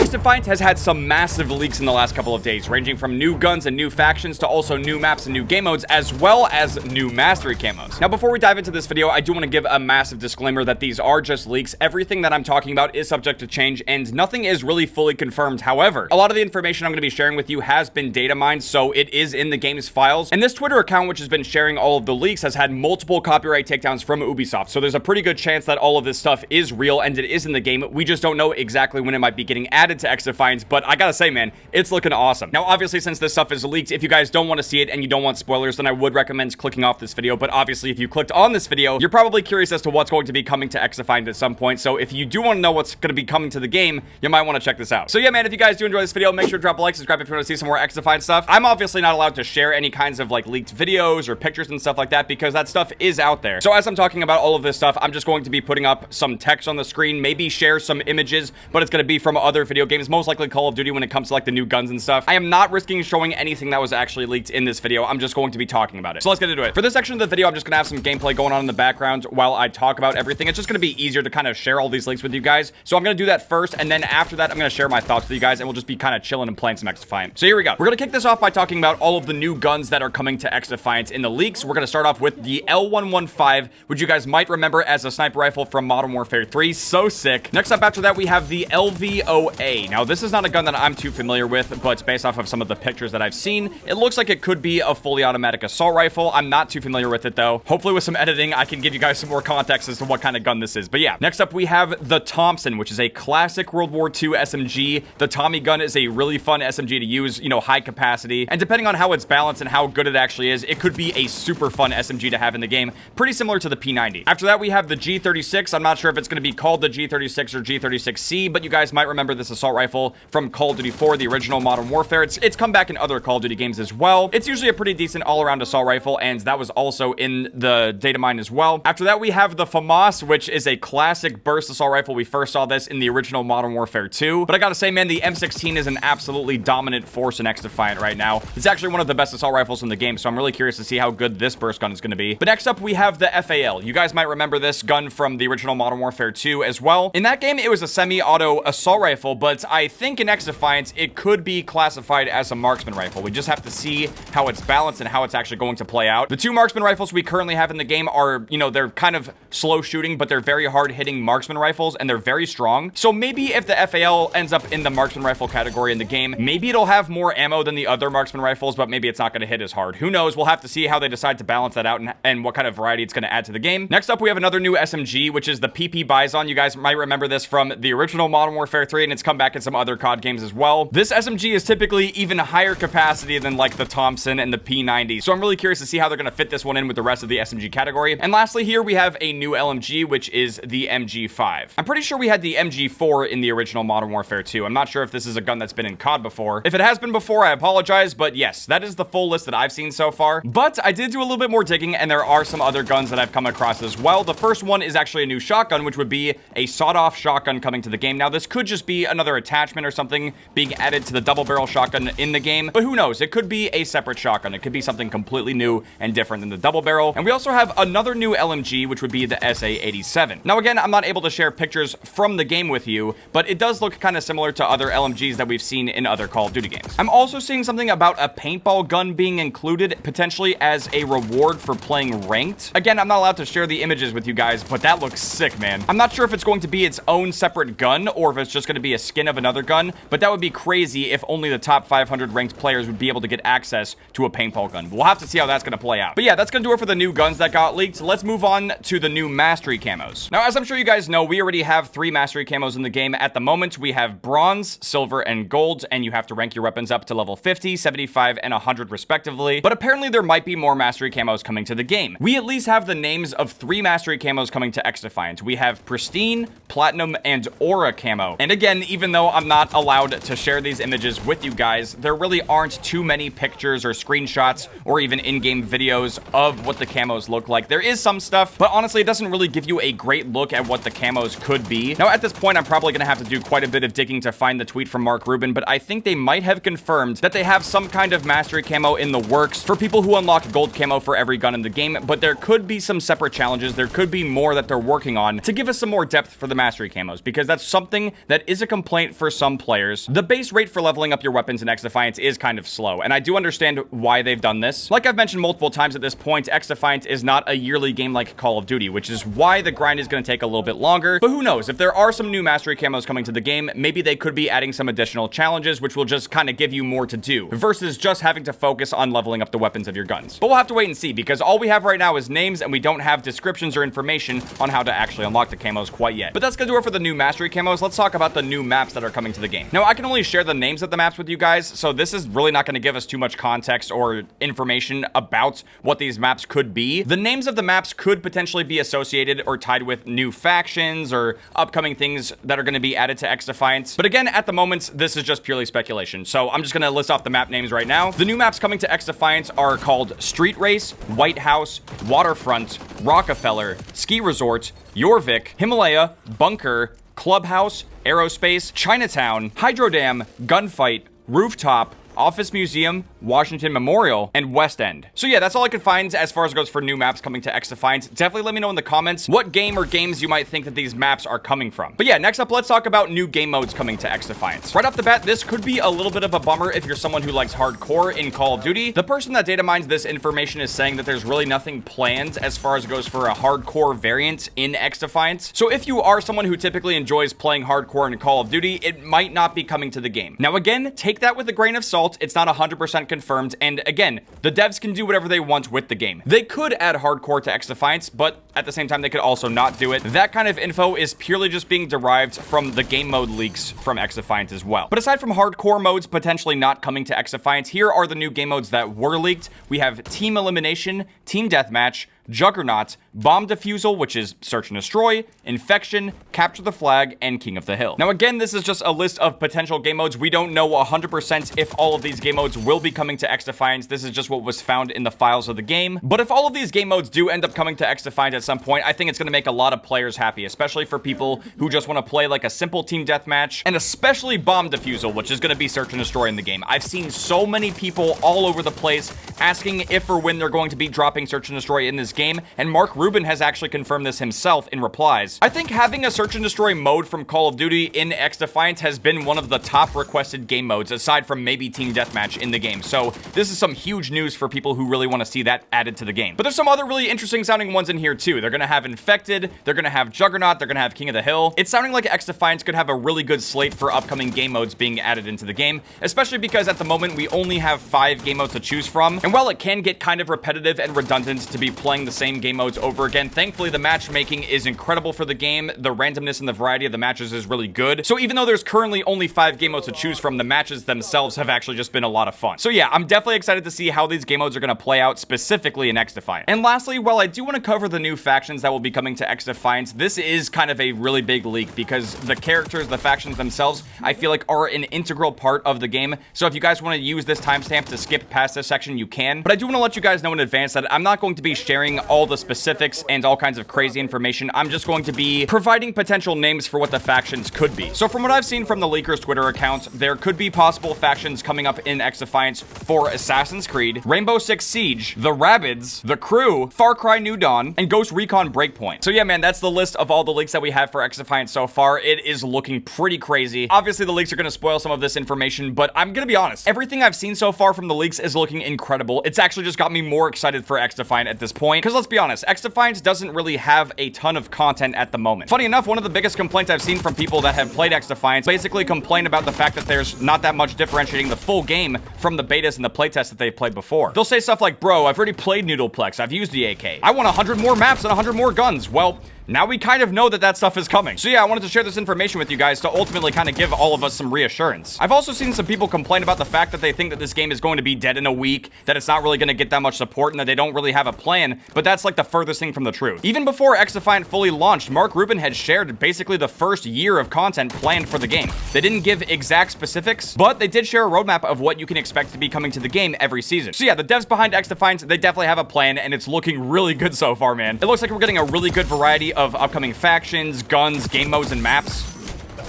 XDefiant has had some massive leaks in the last couple of days, ranging from new guns and new factions to also new maps and new game modes, as well as new mastery camos. Now, before we dive into this video, I do want to give a massive disclaimer that these are just leaks. Everything that I'm talking about is subject to change, and nothing is really fully confirmed. However, a lot of the information I'm going to be sharing with you has been data mined, so it is in the game's files. And this Twitter account, which has been sharing all of the leaks, has had multiple copyright takedowns from Ubisoft, so there's a pretty good chance that all of this stuff is real and it is in the game. We just don't know exactly when it might be getting added to XDefiant, but I gotta say, man, it's looking awesome. Now, obviously, since this stuff is leaked, if you guys don't want to see it and you don't want spoilers, then I would recommend clicking off this video. But obviously, if you clicked on this video, you're probably curious as to what's going to be coming to XDefiant at some point. So if you do want to know what's going to be coming to the game, you might want to check this out. So yeah, man, if you guys do enjoy this video, make sure to drop a like, subscribe if you want to see some more XDefiant stuff. I'm obviously not allowed to share any kinds of like leaked videos or pictures and stuff like that because that stuff is out there. So as I'm talking about all of this stuff, I'm just going to be putting up some text on the screen, maybe share some images, but it's going to be from other video games, most likely Call of Duty when it comes to like the new guns and stuff. I am not risking showing anything that was actually leaked in this video. I'm just going to be talking about it. So let's get into it. For this section of the video, I'm just going to have some gameplay going on in the background while I talk about everything. It's just going to be easier to kind of share all these leaks with you guys. So I'm going to do that first, and then after that, I'm going to share my thoughts with you guys, and we'll just be kind of chilling and playing some XDefiant. So here we go. We're going to kick this off by talking about all of the new guns that are coming to XDefiant in the leaks. We're going to start off with the L115, which you guys might remember as a sniper rifle from Modern Warfare 3. So sick. Next up after that, we have the LVOA. Now, this is not a gun that I'm too familiar with, but based off of some of the pictures that I've seen, it looks like it could be a fully automatic assault rifle. I'm not too familiar with it, though. Hopefully, with some editing, I can give you guys some more context as to what kind of gun this is. But yeah, next up, we have the Thompson, which is a classic World War II SMG. The Tommy gun is a really fun SMG to use, you know, high capacity. And depending on how it's balanced and how good it actually is, it could be a super fun SMG to have in the game. Pretty similar to the P90. After that, we have the G36. I'm not sure if it's going to be called the G36 or G36C, but you guys might remember this assault rifle from Call of Duty 4, the original Modern Warfare. It's come back in other Call of Duty games as well. It's usually a pretty decent all-around assault rifle, and that was also in the data mine as well. After that, we have the FAMAS, which is a classic burst assault rifle. We first saw this in the original Modern Warfare 2, but I gotta say, man, the M16 is an absolutely dominant force in XDefiant right now. It's actually one of the best assault rifles in the game, so I'm really curious to see how good this burst gun is going to be. But next up, we have the FAL. You guys might remember this gun from the original Modern Warfare 2 as well. In that game, it was a semi-auto assault rifle, but I think in XDefiant, it could be classified as a marksman rifle. We just have to see how it's balanced and how it's actually going to play out. The two marksman rifles we currently have in the game are, you know, they're kind of slow shooting, but they're very hard hitting marksman rifles, and they're very strong. So maybe if the FAL ends up in the marksman rifle category in the game, maybe it'll have more ammo than the other marksman rifles, but maybe it's not going to hit as hard. Who knows? We'll have to see how they decide to balance that out and what kind of variety it's going to add to the game. Next up, we have another new SMG, which is the PP Bison. You guys might remember this from the original Modern Warfare 3, and it's come back in some other COD games as well. This SMG is typically even higher capacity than like the Thompson and the P90, so I'm really curious to see how they're going to fit this one in with the rest of the SMG category. And lastly, here we have a new LMG, which is the MG5. I'm pretty sure we had the MG4 in the original Modern Warfare 2. I'm not sure if this is a gun that's been in COD before. If it has been before, I apologize, but yes, that is the full list that I've seen so far. But I did do a little bit more digging, and there are some other guns that I've come across as well. The first one is actually a new shotgun, which would be a sawed-off shotgun coming to the game. Now, this could just be another attachment or something being added to the double-barrel shotgun in the game, but who knows? It could be a separate shotgun. It could be something completely new and different than the double-barrel. And we also have another new LMG, which would be the SA-87. Now, again, I'm not able to share pictures from the game with you, but it does look kind of similar to other LMGs that we've seen in other Call of Duty games. I'm also seeing something about a paintball gun being included, potentially as a reward for playing ranked. Again, I'm not allowed to share the images with you guys, but that looks sick, man. I'm not sure if it's going to be its own separate gun or if it's just going to be a skin of another gun, but that would be crazy if only the top 500 ranked players would be able to get access to a paintball gun. We'll have to see how that's going to play out. But yeah, that's going to do it for the new guns that got leaked. Let's move on to the new mastery camos. Now, as I'm sure you guys know, we already have 3 mastery camos in the game at the moment. We have bronze, silver, and gold, and you have to rank your weapons up to level 50, 75, and 100 respectively. But apparently there might be more mastery camos coming to the game. We at least have the names of 3 mastery camos coming to XDefiant. We have pristine, platinum, and aura camo. And again, even though I'm not allowed to share these images with you guys, there really aren't too many pictures or screenshots or even in-game videos of what the camos look like. There is some stuff, but honestly, it doesn't really give you a great look at what the camos could be. Now, at this point, I'm probably going to have to do quite a bit of digging to find the tweet from Mark Rubin, but I think they might have confirmed that they have some kind of mastery camo in the works for people who unlock gold camo for every gun in the game, but there could be some separate challenges. There could be more that they're working on to give us some more depth for the mastery camos, because that's something that is a complaint complaint for some players. The base rate for leveling up your weapons in XDefiant is kind of slow, and I do understand why they've done this. Like I've mentioned multiple times at this point, XDefiant is not a yearly game like Call of Duty, which is why the grind is going to take a little bit longer. But who knows? If there are some new mastery camos coming to the game, maybe they could be adding some additional challenges, which will just kind of give you more to do, versus just having to focus on leveling up the weapons of your guns. But we'll have to wait and see, because all we have right now is names, and we don't have descriptions or information on how to actually unlock the camos quite yet. But that's gonna do it for the new mastery camos. Let's talk about the new maps that are coming to the game. Now, I can only share the names of the maps with you guys, so this is really not gonna give us too much context or information about what these maps could be. The names of the maps could potentially be associated or tied with new factions or upcoming things that are gonna be added to XDefiant. But again, at the moment, this is just purely speculation. So I'm just gonna list off the map names right now. The new maps coming to XDefiant are called Street Race, White House, Waterfront, Rockefeller, Ski Resort, Jorvik, Himalaya, Bunker, Clubhouse, Aerospace, Chinatown, Hydro Dam, Gunfight, Rooftop, Office Museum, Washington Memorial, and West End. So yeah, that's all I could find as far as it goes for new maps coming to XDefiant. Definitely let me know in the comments what game or games you might think that these maps are coming from. But yeah, next up, let's talk about new game modes coming to XDefiant. Right off the bat, this could be a little bit of a bummer if you're someone who likes hardcore in Call of Duty. The person that data mines this information is saying that there's really nothing planned as far as it goes for a hardcore variant in XDefiant. So if you are someone who typically enjoys playing hardcore in Call of Duty, it might not be coming to the game. Now again, take that with a grain of salt. It's not 100% confirmed, and again, the devs can do whatever they want with the game. They could add hardcore to XDefiant, but at the same time, they could also not do it. That kind of info is purely just being derived from the game mode leaks from XDefiant as well. But aside from hardcore modes potentially not coming to XDefiant, here are the new game modes that were leaked. We have Team Elimination, Team Deathmatch, Juggernaut, Bomb Defusal, which is Search and Destroy, Infection, Capture the Flag, and King of the Hill. Now again, this is just a list of potential game modes. We don't know 100% if all of these game modes will be coming to XDefiant. This is just what was found in the files of the game. But if all of these game modes do end up coming to XDefiant at some point, I think it's going to make a lot of players happy, especially for people who just want to play like a simple team deathmatch, and especially Bomb Defusal, which is going to be Search and Destroy in the game. I've seen so many people all over the place asking if or when they're going to be dropping Search and Destroy in this game, and Mark Rubin has actually confirmed this himself in replies. I think having a Search and Destroy mode from Call of Duty in XDefiant has been one of the top requested game modes, aside from maybe Team Deathmatch in the game. So this is some huge news for people who really want to see that added to the game. But there's some other really interesting sounding ones in here too. They're going to have Infected, they're going to have Juggernaut, they're going to have King of the Hill. It's sounding like XDefiant could have a really good slate for upcoming game modes being added into the game, especially because at the moment we only have 5 game modes to choose from. And while it can get kind of repetitive and redundant to be playing the same game modes over again, thankfully the matchmaking is incredible for the game. The randomness and the variety of the matches is really good. So even though there's currently only 5 game modes to choose from, the matches themselves have actually just been a lot of fun. So yeah, I'm definitely excited to see how these game modes are going to play out specifically in XDefiant. And lastly, while I do want to cover the new factions that will be coming to XDefiant, this is kind of a really big leak because the characters, the factions themselves, I feel like are an integral part of the game. So if you guys want to use this timestamp to skip past this section, you can. But I do want to let you guys know in advance that I'm not going to be sharing all the specifics and all kinds of crazy information. I'm just going to be providing potential names for what the factions could be. So from what I've seen from the leaker's Twitter account, there could be possible factions coming up in XDefiant for Assassin's Creed, Rainbow Six Siege, The Rabbids, The Crew, Far Cry New Dawn, and Ghost Recon Breakpoint. So yeah, man, that's the list of all the leaks that we have for XDefiant so far. It is looking pretty crazy. Obviously, the leaks are going to spoil some of this information, but I'm going to be honest. Everything I've seen so far from the leaks is looking incredible. It's actually just got me more excited for XDefiant at this point, because let's be honest, XDefiant doesn't really have a ton of content at the moment. Funny enough, one of the biggest complaints I've seen from people that have played XDefiant basically complain about the fact that there's not that much differentiating the full game from the betas and the playtests that they've played before. They'll say stuff like, bro, I've already played Noodleplex, I've used the AK, I want 100 more maps and 100 more guns. Well, now we kind of know that that stuff is coming. So yeah, I wanted to share this information with you guys to ultimately kind of give all of us some reassurance. I've also seen some people complain about the fact that they think that this game is going to be dead in a week, that it's not really going to get that much support, and that they don't really have a plan, but that's like the furthest thing from the truth. Even before XDefiant fully launched, Mark Rubin had shared basically the first year of content planned for the game. They didn't give exact specifics, but they did share a roadmap of what you can expect to be coming to the game every season. So yeah, the devs behind XDefiant, they definitely have a plan, and it's looking really good so far, man. It looks like we're getting a really good variety of upcoming factions, guns, game modes, and maps.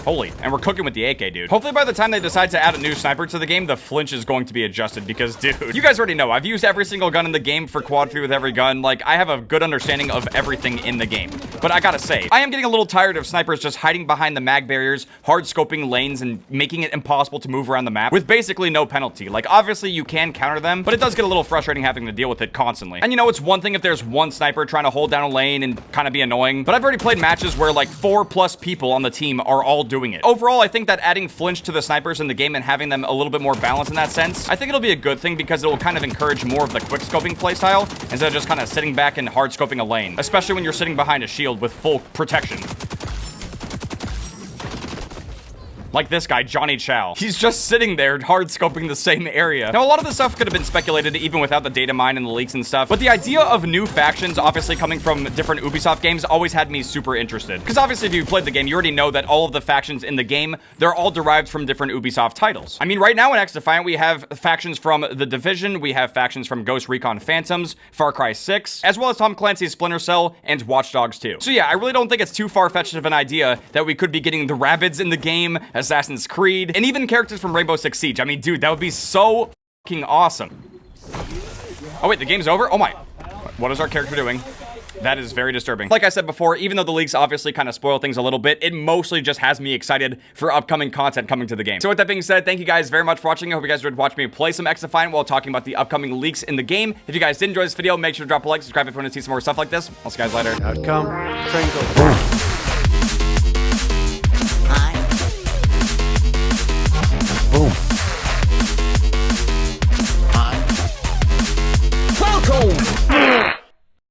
Holy, and we're cooking with the AK, dude. Hopefully by the time they decide to add a new sniper to the game, the flinch is going to be adjusted because, dude, you guys already know, I've used every single gun in the game for quad free with every gun. Like, I have a good understanding of everything in the game. But I gotta say, I am getting a little tired of snipers just hiding behind the mag barriers, hard scoping lanes, and making it impossible to move around the map with basically no penalty. Like, obviously you can counter them, but it does get a little frustrating having to deal with it constantly. And you know, it's one thing if there's one sniper trying to hold down a lane and kind of be annoying, but I've already played matches where like 4+ people on the team are all doing it. Overall, I think that adding flinch to the snipers in the game and having them a little bit more balanced in that sense, I think it'll be a good thing because it will kind of encourage more of the quick scoping playstyle instead of just kind of sitting back and hard scoping a lane, especially when you're sitting behind a shield with full protection. Like this guy, Johnny Chow. He's just sitting there hard scoping the same area. Now, a lot of this stuff could have been speculated even without the data mine and the leaks and stuff, but the idea of new factions obviously coming from different Ubisoft games always had me super interested. Because obviously if you played the game, you already know that all of the factions in the game, they're all derived from different Ubisoft titles. I mean, right now in XDefiant, we have factions from The Division, we have factions from Ghost Recon Phantoms, Far Cry 6, as well as Tom Clancy's Splinter Cell and Watch Dogs 2. So yeah, I really don't think it's too far-fetched of an idea that we could be getting the Rabbids in the game, Assassin's Creed, and even characters from Rainbow Six Siege. I mean, dude, that would be so fucking awesome. Oh wait, the game's over? Oh my. What is our character doing? That is very disturbing. Like I said before, even though the leaks obviously kind of spoil things a little bit, it mostly just has me excited for upcoming content coming to the game. So with that being said, thank you guys very much for watching. I hope you guys enjoyed watching me play some XDefiant while talking about the upcoming leaks in the game. If you guys did enjoy this video, make sure to drop a like, subscribe if you want to see some more stuff like this. I'll see you guys later. Outcome, Tringle.